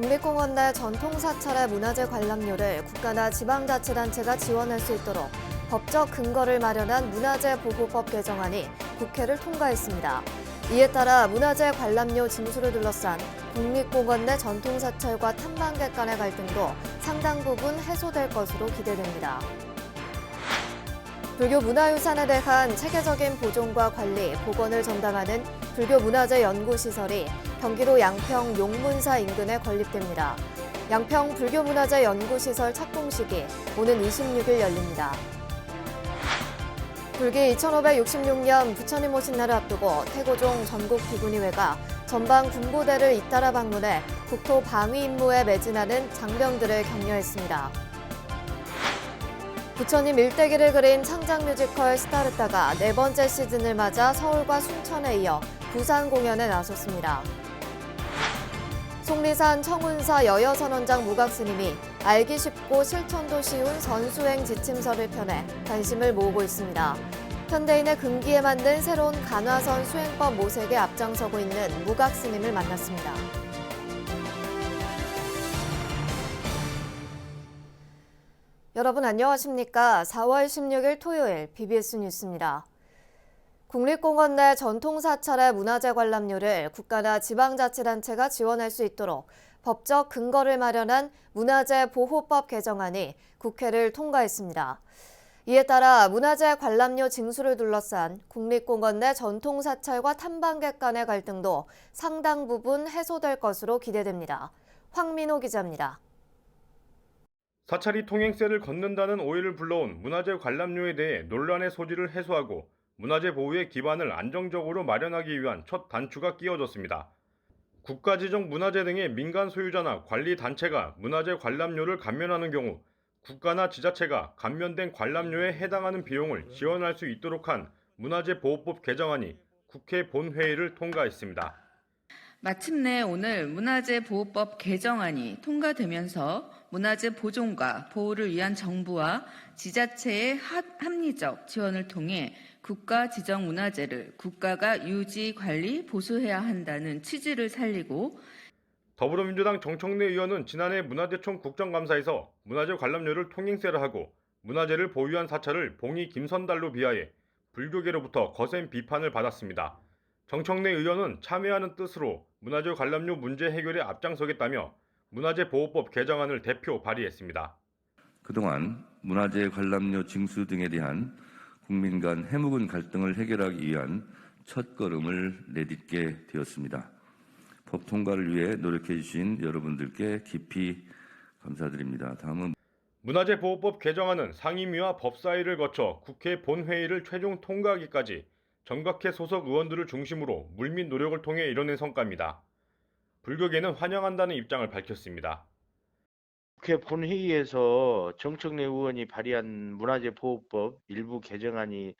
국립공원 내 전통사찰의 문화재 관람료를 국가나 지방자치단체가 지원할 수 있도록 법적 근거를 마련한 문화재보호법 개정안이 국회를 통과했습니다. 이에 따라 문화재 관람료 징수를 둘러싼 국립공원 내 전통사찰과 탐방객 간의 갈등도 상당 부분 해소될 것으로 기대됩니다. 불교 문화유산에 대한 체계적인 보존과 관리, 복원을 전담하는 불교문화재연구시설이 경기도 양평 용문사 인근에 건립됩니다. 양평 불교문화재연구시설 착공식이 오는 26일 열립니다. 불기 2566년 부처님 오신 날을 앞두고 태고종 전국비구니회가 전방 군부대를 잇따라 방문해 국토 방위 임무에 매진하는 장병들을 격려했습니다. 부처님 일대기를 그린 창작 뮤지컬 스타르타가 네 번째 시즌을 맞아 서울과 순천에 이어 부산 공연에 나섰습니다. 속리산 청운사 여여선원장 무각스님이 알기 쉽고 실천도 쉬운 선수행 지침서를 펴내 관심을 모으고 있습니다. 현대인의 금기에 만든 새로운 간화선 수행법 모색에 앞장서고 있는 무각스님을 만났습니다. 여러분 안녕하십니까? 4월 16일 토요일 BBS 뉴스입니다. 국립공원 내 전통사찰의 문화재 관람료를 국가나 지방자치단체가 지원할 수 있도록 법적 근거를 마련한 문화재보호법 개정안이 국회를 통과했습니다. 이에 따라 문화재 관람료 징수를 둘러싼 국립공원 내 전통사찰과 탐방객 간의 갈등도 상당 부분 해소될 것으로 기대됩니다. 황민호 기자입니다. 사찰이 통행세를 걷는다는 오해를 불러온 문화재 관람료에 대해 논란의 소지를 해소하고 문화재 보호의 기반을 안정적으로 마련하기 위한 첫 단추가 끼워졌습니다. 국가지정 문화재 등의 민간 소유자나 관리 단체가 문화재 관람료를 감면하는 경우 국가나 지자체가 감면된 관람료에 해당하는 비용을 지원할 수 있도록 한 문화재보호법 개정안이 국회 본회의를 통과했습니다. 마침내 오늘 문화재보호법 개정안이 통과되면서 문화재 보존과 보호를 위한 정부와 지자체의 합리적 지원을 통해 국가 지정 문화재를 국가가 유지, 관리, 보수해야 한다는 취지를 살리고 더불어민주당 정청래 의원은 지난해 문화재청 국정감사에서 문화재 관람료를 통행세로 하고 문화재를 보유한 사찰을 봉이 김선달로 비하해 불교계로부터 거센 비판을 받았습니다. 정청래 의원은 참여하는 뜻으로 문화재 관람료 문제 해결에 앞장서겠다며 문화재보호법 개정안을 대표 발의했습니다. 그동안 문화재 관람료 징수 등에 대한 국민 간 해묵은 갈등을 해결하기 위한 첫걸음을 내딛게 되었습니다. 법 통과를 위해 노력해 주신 여러분들께 깊이 감사드립니다. 다음은 문화재보호법 개정안은 상임위와 법사위를 거쳐 국회 본회의를 최종 통과하기까지 정각회 소속 의원들을 중심으로 물밑 노력을 통해 이뤄낸 성과입니다. 불교계는 환영한다는 입장을 밝혔습니다. 국회 본회의에서 정청래 의원이 발의한 문화재보호법 일부 개정안이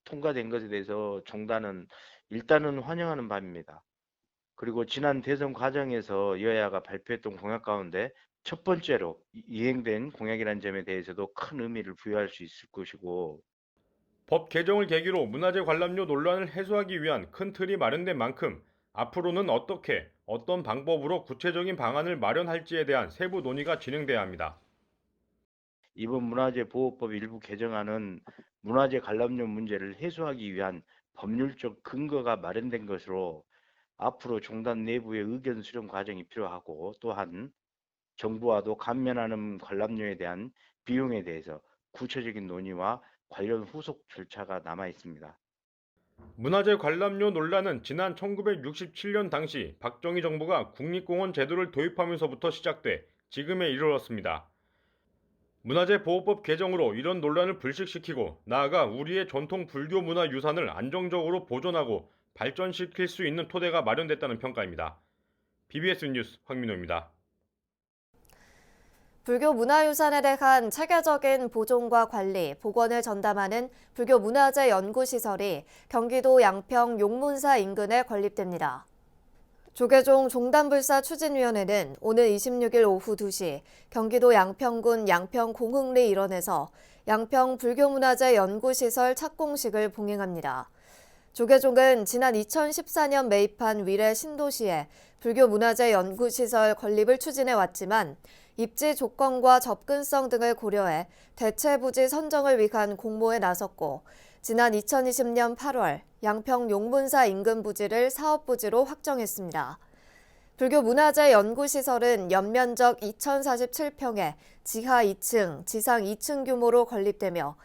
통과된 것에 대해서 정단은 일단은 환영하는 바입니다. 그리고 지난 대선 과정에서 여야가 발표했던 공약 가운데 첫 번째로 이행된 공약이라는 점에 대해서도 큰 의미를 부여할 수 있을 것이고 법 개정을 계기로 문화재 관람료 논란을 해소하기 위한 큰 틀이 마련된 만큼 앞으로는 어떻게, 어떤 방법으로 구체적인 방안을 마련할지에 대한 세부 논의가 진행돼야 합니다. 이번 문화재보호법 일부 개정안은 문화재 관람료 문제를 해소하기 위한 법률적 근거가 마련된 것으로 앞으로 종단 내부의 의견 수렴 과정이 필요하고 또한 정부와도 감면하는 관람료에 대한 비용에 대해서 구체적인 논의와 관련 후속 절차가 남아 있습니다. 문화재 관람료 논란은 지난 1967년 당시 박정희 정부가 국립공원 제도를 도입하면서부터 시작돼 지금에 이르렀습니다. 문화재보호법 개정으로 이런 논란을 불식시키고 나아가 우리의 전통 불교 문화 유산을 안정적으로 보존하고 발전시킬 수 있는 토대가 마련됐다는 평가입니다. BBS 뉴스 황민호입니다. 불교 문화유산에 대한 체계적인 보존과 관리, 복원을 전담하는 불교문화재연구시설이 경기도 양평 용문사 인근에 건립됩니다. 조계종 종단불사 추진위원회는 오늘 26일 오후 2시 경기도 양평군 양평공흥리 일원에서 양평 불교문화재연구시설 착공식을 봉행합니다. 조계종은 지난 2014년 매입한 위례 신도시에 불교문화재 연구시설 건립을 추진해 왔지만 입지 조건과 접근성 등을 고려해 대체 부지 선정을 위한 공모에 나섰고 지난 2020년 8월 양평 용문사 인근 부지를 사업부지로 확정했습니다. 불교문화재 연구시설은 연면적 2,047평에 지하 2층, 지상 2층 규모로 건립되며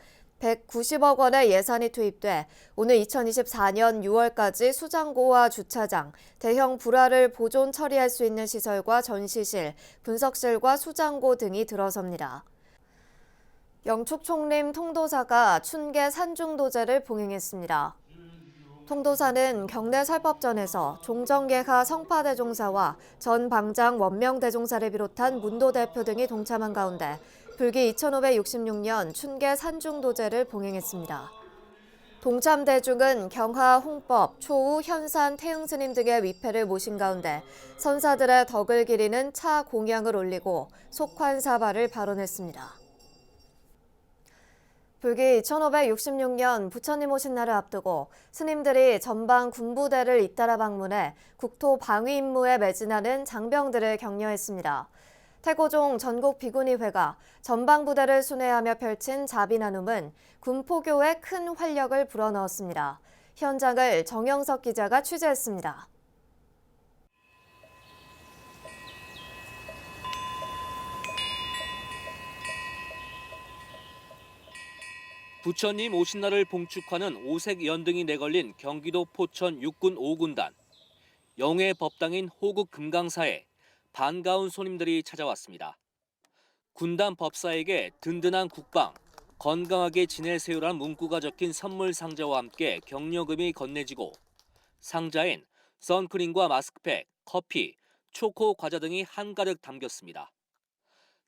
190억 원의 예산이 투입돼 오는 2024년 6월까지 수장고와 주차장, 대형 불화를 보존 처리할 수 있는 시설과 전시실, 분석실과 수장고 등이 들어섭니다. 영축총림 통도사가 춘계 산중도제를 봉행했습니다. 통도사는 경내 설법전에서 종정계하 성파대종사와 전 방장 원명대종사를 비롯한 문도 대표 등이 동참한 가운데 불기 2566년 춘계 산중도제를 봉행했습니다. 동참 대중은 경하, 홍법, 초우, 현산, 태흥스님 등의 위패를 모신 가운데 선사들의 덕을 기리는 차 공양을 올리고 속환사발을 발언했습니다. 불기 2566년 부처님 오신 날을 앞두고 스님들이 전방 군부대를 잇따라 방문해 국토 방위 임무에 매진하는 장병들을 격려했습니다. 태고종 전국비구니회가 전방부대를 순회하며 펼친 자비 나눔은 군포교에 큰 활력을 불어넣었습니다. 현장을 정영석 기자가 취재했습니다. 부처님 오신 날을 봉축하는 오색 연등이 내걸린 경기도 포천 육군 5군단. 영해 법당인 호국 금강사에 반가운 손님들이 찾아왔습니다. 군단 법사에게 든든한 국방, 건강하게 지내세요란 문구가 적힌 선물 상자와 함께 격려금이 건네지고 상자엔 선크림과 마스크팩, 커피, 초코 과자 등이 한가득 담겼습니다.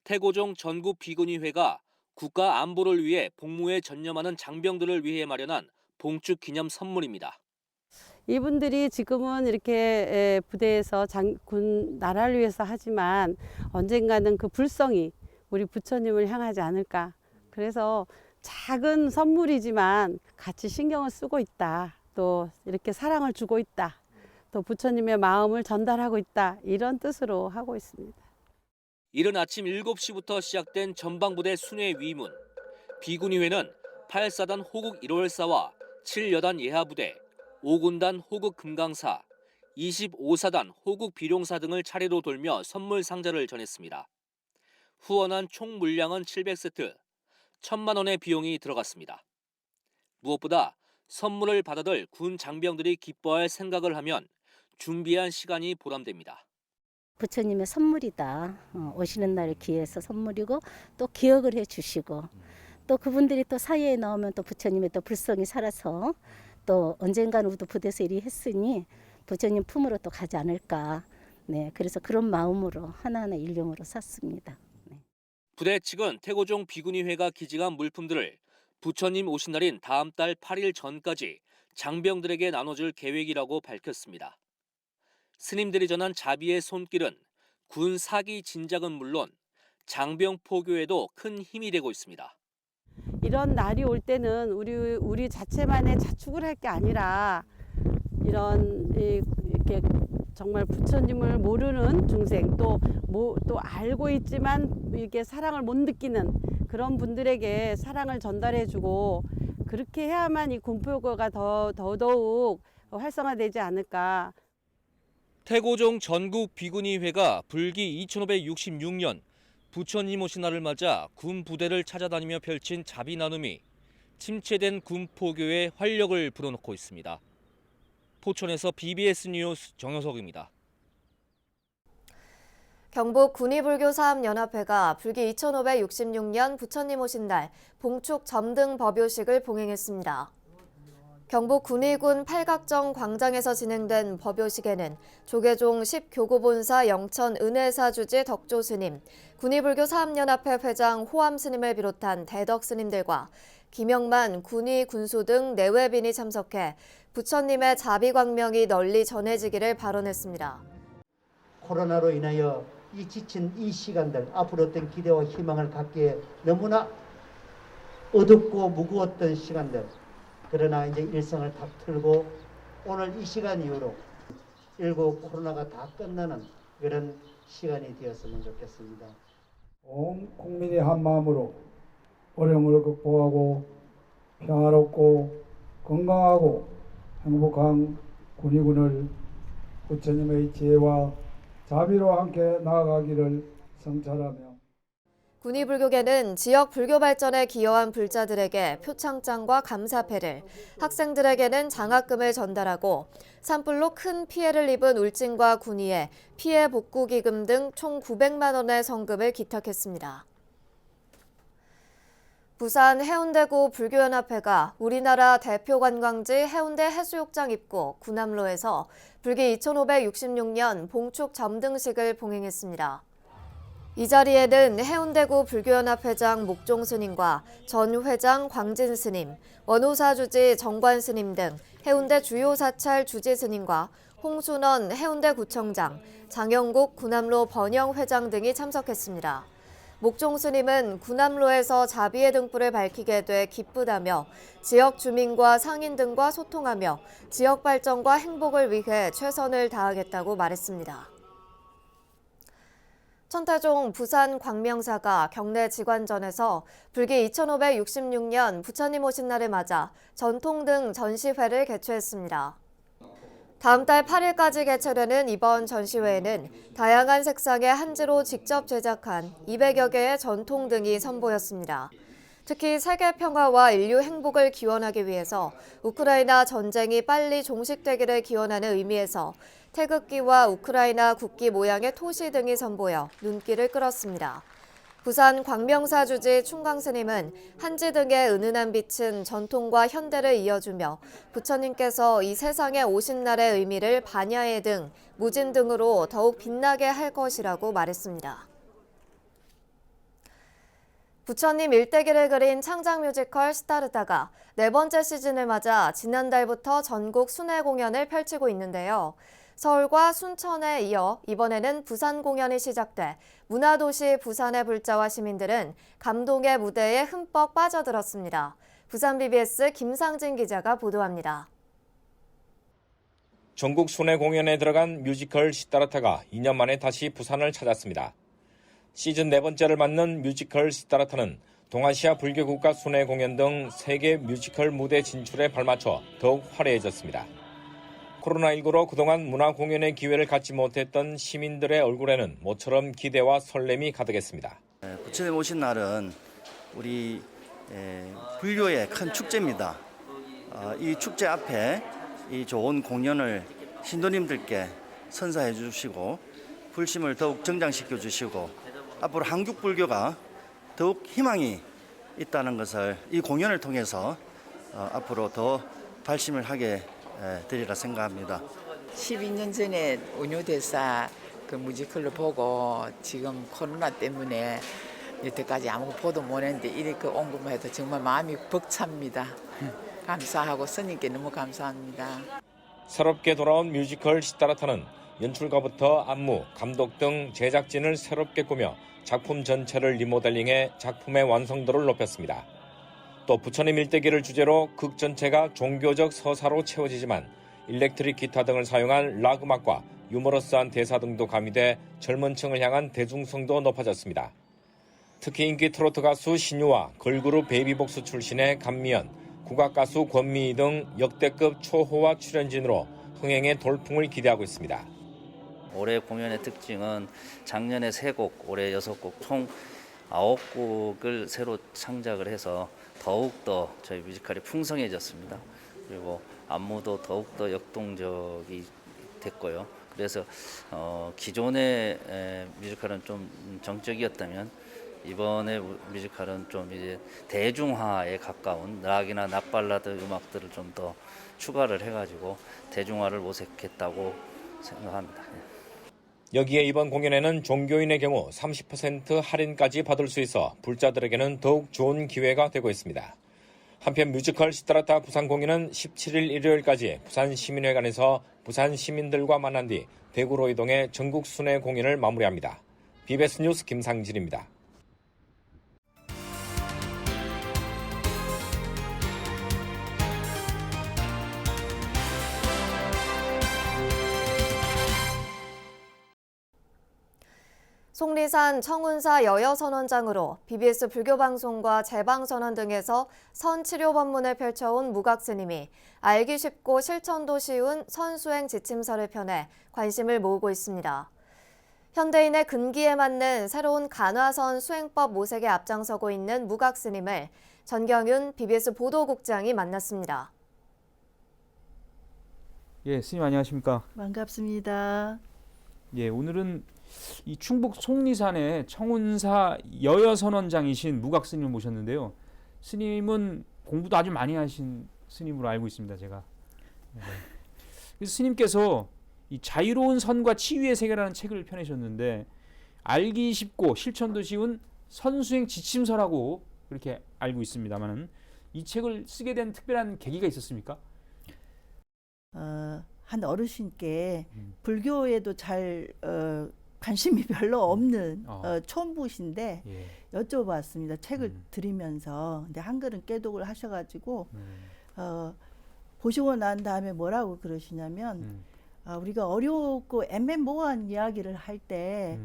태고종 전국비구니회가 국가 안보를 위해 복무에 전념하는 장병들을 위해 마련한 봉축 기념 선물입니다. 이분들이 지금은 이렇게 부대에서 군 나라를 위해서 하지만 언젠가는 그 불성이 우리 부처님을 향하지 않을까. 그래서 작은 선물이지만 같이 신경을 쓰고 있다. 또 이렇게 사랑을 주고 있다. 또 부처님의 마음을 전달하고 있다. 이런 뜻으로 하고 있습니다. 이른 아침 7시부터 시작된 전방부대 순회 위문. 비구니회는 8사단 호국 1월사와 7여단 예하부대, 5군단 호국 금강사, 25사단 호국 비룡사 등을 차례로 돌며 선물 상자를 전했습니다. 후원한 총 물량은 700세트, 1,000만 원의 비용이 들어갔습니다. 무엇보다 선물을 받아들 군 장병들이 기뻐할 생각을 하면 준비한 시간이 보람됩니다. 부처님의 선물이다. 오시는 날을 기해서 선물이고 또 기억을 해주시고 또 그분들이 또 사회에 나오면 또 부처님의 또 불성이 살아서 또 언젠가는 우리도 부대에서 일이 했으니 부처님 품으로 또 가지 않을까. 네, 그래서 그런 마음으로 하나하나 일용으로 샀습니다. 네. 부대 측은 태고종 비구니회가 기증한 물품들을 부처님 오신 날인 다음 달 8일 전까지 장병들에게 나눠줄 계획이라고 밝혔습니다. 스님들이 전한 자비의 손길은 군 사기 진작은 물론 장병 포교에도 큰 힘이 되고 있습니다. 이런 날이 올 때는 우리 자체만의 자축을 할 게 아니라 이렇게 정말 부처님을 모르는 중생 또 알고 있지만 이게 사랑을 못 느끼는 그런 분들에게 사랑을 전달해주고 그렇게 해야만 이 군포교가 더더욱 활성화되지 않을까. 태고종 전국 비구니회가 불기 2566년 부처님 오신 날을 맞아 군 부대를 찾아다니며 펼친 자비 나눔이 침체된 군 포교에 활력을 불어넣고 있습니다. 포천에서 BBS 뉴스 정효석입니다. 경북 군의불교사업연합회가 불기 2566년 부처님 오신 날 봉축 점등 법요식을 봉행했습니다. 경북 군의군 팔각정 광장에서 진행된 법요식에는 조계종 10교구본사 영천 은혜사 주지 덕조 스님, 군의불교 사업연합회 회장 호암 스님을 비롯한 대덕 스님들과 김영만 군의 군수 등 내외빈이 참석해 부처님의 자비광명이 널리 전해지기를 발언했습니다. 코로나로 인하여 이 지친 이 시간들, 앞으로 어떤 기대와 희망을 갖기에 너무나 어둡고 무거웠던 시간들, 그러나 이제 일성을 탁 틀고 오늘 이 시간 이후로 19 코로나가 다 끝나는 그런 시간이 되었으면 좋겠습니다. 온 국민이 한 마음으로 어려움을 극복하고 평화롭고 건강하고 행복한 군의군을 부처님의 지혜와 자비로 함께 나아가기를 성찰하며 군의불교계는 지역 불교 발전에 기여한 불자들에게 표창장과 감사패를, 학생들에게는 장학금을 전달하고 산불로 큰 피해를 입은 울진과 군위에 피해 복구 기금 등 총 900만 원의 성금을 기탁했습니다. 부산 해운대구 불교연합회가 우리나라 대표 관광지 해운대 해수욕장 입구 구남로에서 불기 2566년 봉축 점등식을 봉행했습니다. 이 자리에는 해운대구 불교연합회장 목종 스님과 전 회장 광진 스님, 원호사 주지 정관 스님 등 해운대 주요 사찰 주지 스님과 홍순원 해운대구청장, 장영국 구남로 번영 회장 등이 참석했습니다. 목종 스님은 구남로에서 자비의 등불을 밝히게 돼 기쁘다며 지역 주민과 상인 등과 소통하며 지역 발전과 행복을 위해 최선을 다하겠다고 말했습니다. 천태종 부산 광명사가 경내 직관전에서 불기 2566년 부처님 오신 날을 맞아 전통 등 전시회를 개최했습니다. 다음 달 8일까지 개최되는 이번 전시회에는 다양한 색상의 한지로 직접 제작한 200여 개의 전통 등이 선보였습니다. 특히 세계 평화와 인류 행복을 기원하기 위해서 우크라이나 전쟁이 빨리 종식되기를 기원하는 의미에서 태극기와 우크라이나 국기 모양의 토시 등이 선보여 눈길을 끌었습니다. 부산 광명사 주지 충광스님은 한지 등의 은은한 빛은 전통과 현대를 이어주며 부처님께서 이 세상에 오신 날의 의미를 반야의 등, 무진 등으로 더욱 빛나게 할 것이라고 말했습니다. 부처님 일대기를 그린 창작 뮤지컬 시타르타가 4번째 시즌을 맞아 지난달부터 전국 순회 공연을 펼치고 있는데요. 서울과 순천에 이어 이번에는 부산 공연이 시작돼 문화도시 부산의 불자와 시민들은 감동의 무대에 흠뻑 빠져들었습니다. 부산 BBS 김상진 기자가 보도합니다. 전국 순회 공연에 들어간 뮤지컬 시타르타가 2년 만에 다시 부산을 찾았습니다. 시즌 4번째를 맞는 뮤지컬 시타르타는 동아시아 불교국가 순회 공연 등 세계 뮤지컬 무대 진출에 발맞춰 더욱 화려해졌습니다. 코로나19로 그동안 문화 공연의 기회를 갖지 못했던 시민들의 얼굴에는 모처럼 기대와 설렘이 가득했습니다. 부처님 오신 날은 우리 불교의 큰 축제입니다. 이 축제 앞에 이 좋은 공연을 신도님들께 선사해 주시고 불심을 더욱 정장시켜 주시고 앞으로 한국 불교가 더욱 희망이 있다는 것을 이 공연을 통해서 앞으로 더 발심을 하게 되리라 생각합니다. 12년 전에 은유대사 그 뮤지컬을 보고 지금 코로나 때문에 여태까지 아무 보도 못했는데 이렇게 온 것만 해도 정말 마음이 벅찹니다. 감사하고 스님께 너무 감사합니다. 새롭게 돌아온 뮤지컬 시타르타는 연출가부터 안무, 감독 등 제작진을 새롭게 꾸며 작품 전체를 리모델링해 작품의 완성도를 높였습니다. 또 부처님 일대기를 주제로 극 전체가 종교적 서사로 채워지지만 일렉트릭 기타 등을 사용한 락 음악과 유머러스한 대사 등도 가미돼 젊은 층을 향한 대중성도 높아졌습니다. 특히 인기 트로트 가수 신유와 걸그룹 베이비복스 출신의 감미연, 국악가수 권미희 등 역대급 초호화 출연진으로 흥행의 돌풍을 기대하고 있습니다. 올해 공연의 특징은 작년에 3곡, 올해 6곡, 총 9곡을 새로 창작을 해서 더욱더 저희 뮤지컬이 풍성해졌습니다. 그리고 안무도 더욱더 역동적이 됐고요. 그래서 기존의 뮤지컬은 좀 정적이었다면 이번에 뮤지컬은 좀 이제 대중화에 가까운 락이나 락발라드 음악들을 좀 더 추가를 해가지고 대중화를 모색했다고 생각합니다. 여기에 이번 공연에는 종교인의 경우 30% 할인까지 받을 수 있어 불자들에게는 더욱 좋은 기회가 되고 있습니다. 한편 뮤지컬 시타르타 부산 공연은 17일 일요일까지 부산시민회관에서 부산 시민들과 만난 뒤 대구로 이동해 전국 순회 공연을 마무리합니다. BBS 뉴스 김상진입니다. 속리산 청운사 여여선원장으로 BBS 불교방송과 재방선언 등에서 선치료 법문을 펼쳐온 무각스님이 알기 쉽고 실천도 쉬운 선수행 지침서를 펴내 관심을 모으고 있습니다. 현대인의 근기에 맞는 새로운 간화선 수행법 모색에 앞장서고 있는 무각스님을 전경윤 BBS 보도국장이 만났습니다. 예, 스님 안녕하십니까? 반갑습니다. 예, 오늘은 이 충북 속리산의 청운사 여여선원장이신 무각 스님을 모셨는데요. 스님은 공부도 아주 많이 하신 스님으로 알고 있습니다, 제가. 네. 그래서 스님께서 이 자유로운 선과 치유의 세계라는 책을 펴내셨는데 알기 쉽고 실천도 쉬운 선수행 지침서라고 그렇게 알고 있습니다만은 이 책을 쓰게 된 특별한 계기가 있었습니까? 한 어르신께 불교에도 잘 관심이 별로 없는 초보신데 예. 여쭤봤습니다. 책을 드리면서. 근데 한글은 깨독을 하셔가지고 보시고 난 다음에 뭐라고 그러시냐면 우리가 어렵고 애매모호한 이야기를 할 때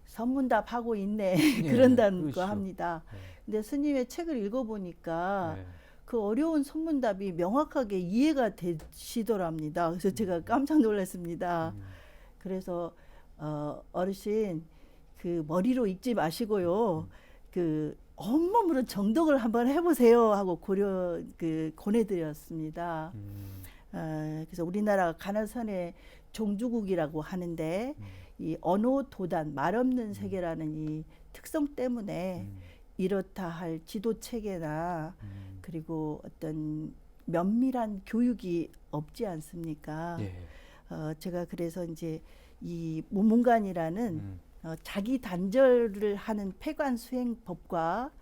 선문답하고 있네 그런다는 거 합니다. 근데 스님의 책을 읽어보니까 그 어려운 선문답이 명확하게 이해가 되시더랍니다. 그래서 제가 깜짝 놀랐습니다. 그래서 어르신 그 머리로 읽지 마시고요. 그 온몸으로 정독을 한번 해보세요 하고 권해드렸습니다. 그래서 우리나라가 간화선의 종주국이라고 하는데 이 언어 도단 말 없는 세계라는 이 특성 때문에 이렇다 할 지도 체계나 그리고 어떤 면밀한 교육이 없지 않습니까? 제가 그래서 이제 이 무문관이라는 자기 단절을 하는 폐관 수행법과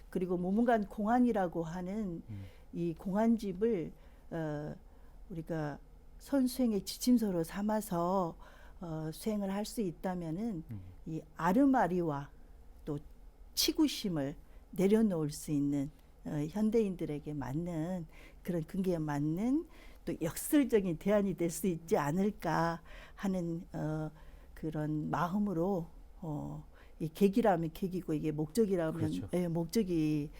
그리고 무문관 공안이라고 하는 이 공안집을 우리가 선수행의 지침서로 삼아서 수행을 할 수 있다면은 이 아르마리와 또 치구심을 내려놓을 수 있는 현대인들에게 맞는 그런 근기에 맞는 또 역설적인 대안이 될 수 있지 않을까 하는 그런 마음으로 이 계기라면 계기고 이게 목적이라면 그렇죠. 목적이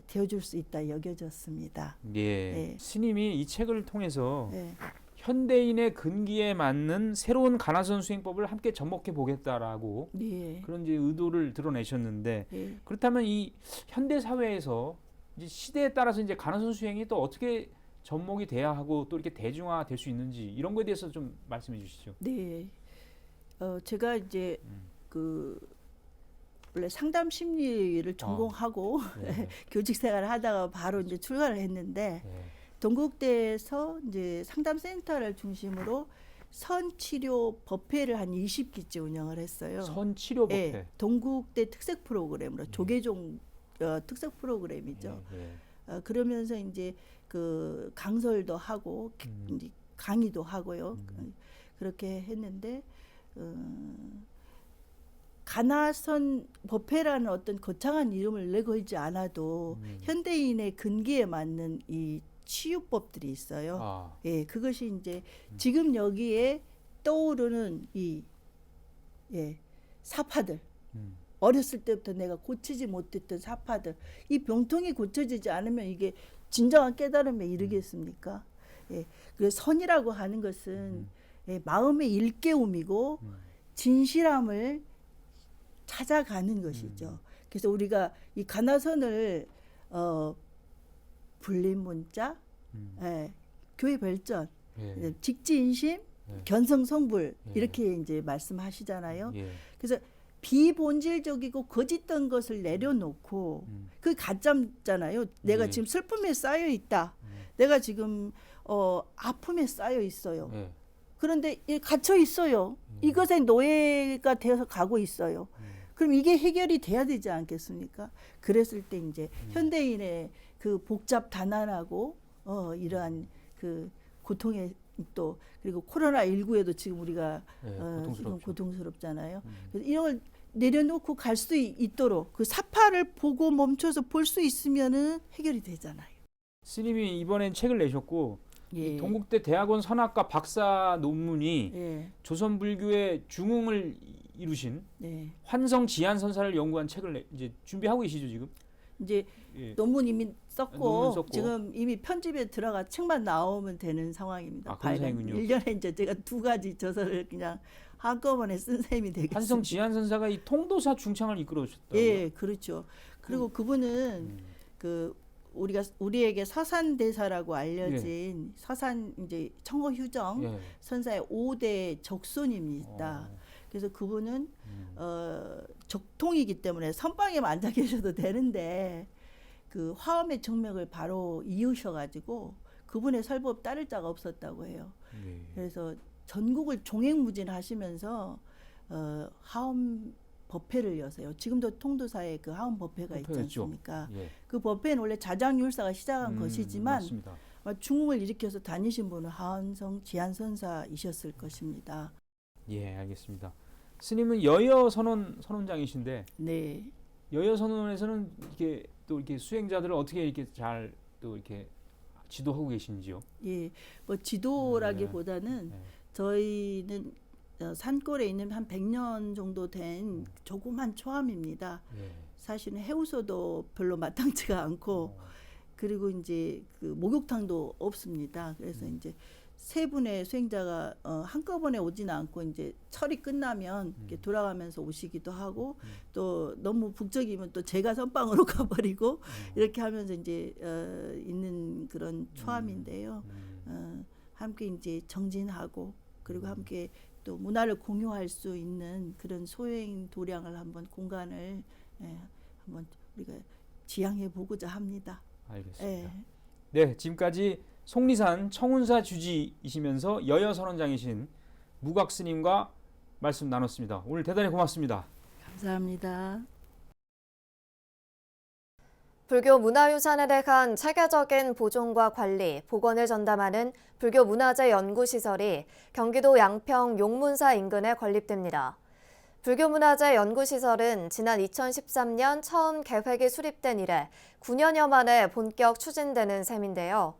되어줄 수 있다 여겨졌습니다. 예. 스님이 이 책을 통해서 예. 현대인의 근기에 맞는 새로운 간화선 수행법을 함께 접목해 보겠다라고 예. 그런 이제 의도를 드러내셨는데 예. 그렇다면 이 현대 사회에서 이제 시대에 따라서 이제 간화선 수행이 또 어떻게 접목이 돼야 하고 또 이렇게 대중화 될 수 있는지 이런 거에 대해서 좀 말씀해 주시죠. 네. 제가 이제 그 원래 상담 심리를 전공하고 교직 생활을 하다가 바로 이제 출가를 했는데 동국대에서 이제 상담센터를 중심으로 선치료 법회를 한 20기째 운영을 했어요. 선치료 법회. 네, 동국대 특색 프로그램으로 조계종 특색 프로그램이죠. 그러면서 이제 그 강설도 하고 이제 강의도 하고요. 그렇게 했는데 간화선 법회라는 어떤 거창한 이름을 내걸지 않아도 현대인의 근기에 맞는 이 치유법들이 있어요. 예, 그것이 이제 지금 여기에 떠오르는 이 사파들. 어렸을 때부터 내가 고치지 못했던 사파들. 이 병통이 고쳐지지 않으면 이게 진정한 깨달음에 이르겠습니까? 예, 그래서 선이라고 하는 것은 마음의 일깨움이고 진실함을 찾아가는 것이죠. 그래서 우리가 이 간화선을 불림문자, 교회 별전, 직지인심, 견성성불 이렇게 이제 말씀하시잖아요. 그래서 비본질적이고 거짓된 것을 내려놓고 그 가짜잖아요. 내가 지금 슬픔에 쌓여 있다. 내가 지금 아픔에 쌓여 있어요. 그런데 갇혀 있어요. 이것에 노예가 되어서 가고 있어요. 그럼 이게 해결이 돼야 되지 않겠습니까? 그랬을 때 이제 현대인의 그 복잡 단안하고 이러한 그 고통의 또 그리고 코로나19에도 지금 우리가 지금 고통스럽잖아요. 그래서 이런 걸 내려놓고 갈 수 있도록 그 사파를 보고 멈춰서 볼 수 있으면은 해결이 되잖아요. 스님이 이번엔 책을 내셨고 이 동국대 대학원 선학과 박사 논문이 조선 불교의 중흥을 이루신 네. 환성 지한선사를 연구한 책을 이제 준비하고 계시죠 지금? 이제 예. 논문 이미 썼고, 논문 썼고. 지금 이미 편집에 들어가 책만 나오면 되는 상황입니다. 아, 그런 상황이군요. 1년에 이제 제가 2가지 저서를 그냥 한꺼번에 쓴 셈이 되겠습니다. 환성 지한선사가 이 통도사 중창을 이끌어 주셨다고요? 예, 그렇죠. 그리고 그분은 우리에게 서산대사라고 알려진 서산 이제 청어휴정 예. 선사의 5대 적손입니다. 그래서 그분은 적통이기 때문에 선방에만 앉아 계셔도 되는데 그 화엄의 정맥을 바로 이으셔가지고 그분의 설법 따를 자가 없었다고 해요. 네. 그래서 전국을 종횡무진하시면서 화엄 법회를 여세요. 지금도 통도사에 그 하원 법회가 있지 않습니까? 예. 그 법회는 원래 자장율사가 시작한 것이지만 맞습니다. 중흥을 일으켜서 다니신 분은 하원성 지한선사이셨을 것입니다. 예, 알겠습니다. 스님은 여여 선원장이신데, 네. 여여 선원에서는 이렇게 또 이렇게 수행자들을 어떻게 이렇게 잘 또 이렇게 지도하고 계신지요? 예, 뭐 지도라기보다는 저희는 산골에 있는 한 100년 정도 된 조그만 초암입니다. 예. 사실은 해우소도 별로 마땅치가 않고 그리고 이제 그 목욕탕도 없습니다. 그래서 이제 세 분의 수행자가 한꺼번에 오지는 않고 이제 철이 끝나면 이렇게 돌아가면서 오시기도 하고 또 너무 북적이면 또 제가 선방으로 가버리고 이렇게 하면서 이제 있는 그런 초암인데요. 함께 이제 정진하고 그리고 함께 또 문화를 공유할 수 있는 그런 소행 도량을 한번 공간을 한번 우리가 지향해 보고자 합니다. 알겠습니다. 예. 네, 지금까지 속리산 청운사 주지이시면서 여여 선원장이신 무각 스님과 말씀 나눴습니다. 오늘 대단히 고맙습니다. 감사합니다. 불교 문화유산에 대한 체계적인 보존과 관리, 복원을 전담하는 불교 문화재 연구시설이 경기도 양평 용문사 인근에 건립됩니다. 불교 문화재 연구시설은 지난 2013년 처음 계획이 수립된 이래 9년여 만에 본격 추진되는 셈인데요.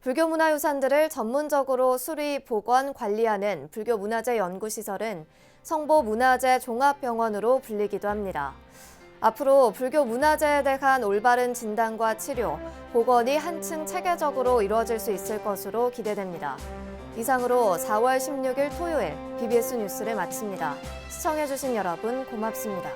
불교 문화유산들을 전문적으로 수리, 복원, 관리하는 불교 문화재 연구시설은 성보 문화재 종합병원으로 불리기도 합니다. 앞으로 불교 문화재에 대한 올바른 진단과 치료, 복원이 한층 체계적으로 이루어질 수 있을 것으로 기대됩니다. 이상으로 4월 16일 토요일 BBS 뉴스를 마칩니다. 시청해주신 여러분 고맙습니다.